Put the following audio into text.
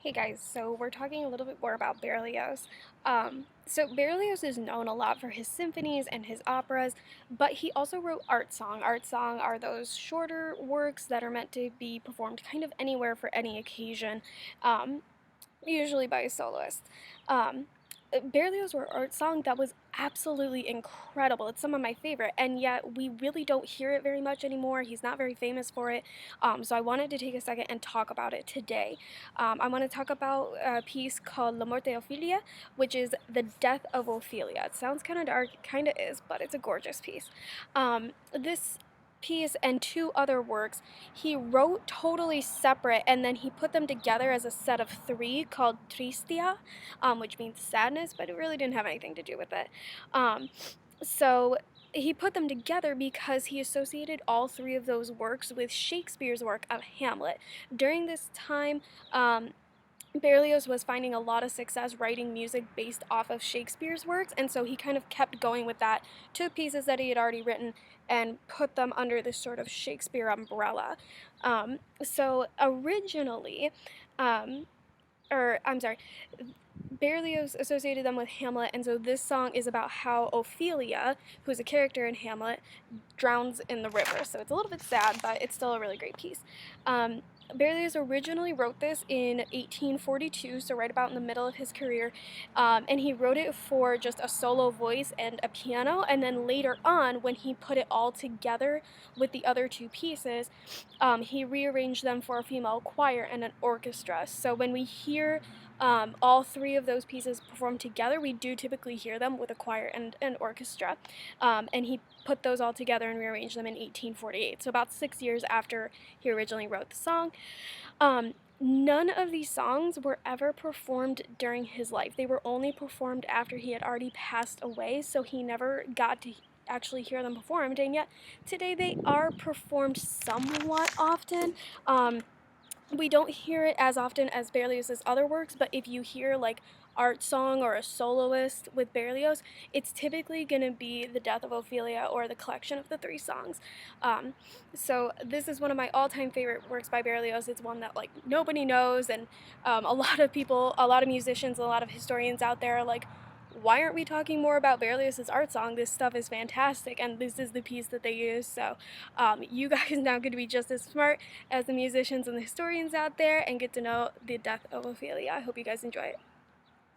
Hey guys, so we're talking a little bit more about Berlioz. So Berlioz is known a lot for his symphonies and his operas, but he also wrote art song. Art song are those shorter works that are meant to be performed kind of anywhere for any occasion. Um, Usually by a soloist. Um, Berlioz wrote art song that was absolutely incredible. It's some of my favorite, and yet we really don't hear it very much anymore. He's not very famous for it, so I wanted to take a second and talk about it today. I want to talk about a piece called La Morte de Ophelia, which is the death of Ophelia. It sounds kind of dark, kind of is, but it's a gorgeous piece. This piece and two other works he wrote totally separate, and then he put them together as a set of three called Tristia, which means sadness, but it really didn't have anything to do with it. Um, so he put them together because he associated all three of those works with Shakespeare's work of Hamlet. During this time, Berlioz was finding a lot of success writing music based off of Shakespeare's works, and so he kind of kept going with that, took pieces that he had already written and put them under this sort of Shakespeare umbrella. So originally, um, or I'm sorry, Berlioz associated them with Hamlet, and so this song is about how Ophelia, who is a character in Hamlet, drowns in the river. So it's a little bit sad, but it's still a really great piece. Berlioz originally wrote this in 1842, so right about in the middle of his career, and he wrote it for just a solo voice and a piano, and then later on, when he put it all together with the other two pieces, he rearranged them for a female choir and an orchestra. So when we hear all three of those pieces performed together, we do typically hear them with a choir and an orchestra. And he put those all together and rearranged them in 1848, so about 6 years after he originally wrote the song. None of these songs were ever performed during his life. They were only performed after he had already passed away, so he never got to actually hear them performed, and yet today they are performed somewhat often. We don't hear it as often as Berlioz's other works, but if you hear like art song or a soloist with Berlioz, it's typically going to be The Death of Ophelia or the collection of the three songs. So this is one of my all-time favorite works by Berlioz. It's one that like nobody knows, and a lot of people, a lot of musicians, a lot of historians out there are like, why aren't we talking more about Berlioz's art song? This stuff is fantastic, and this is the piece that they use. So you guys now get to be just as smart as the musicians and the historians out there and get to know the death of Ophelia. I hope you guys enjoy it.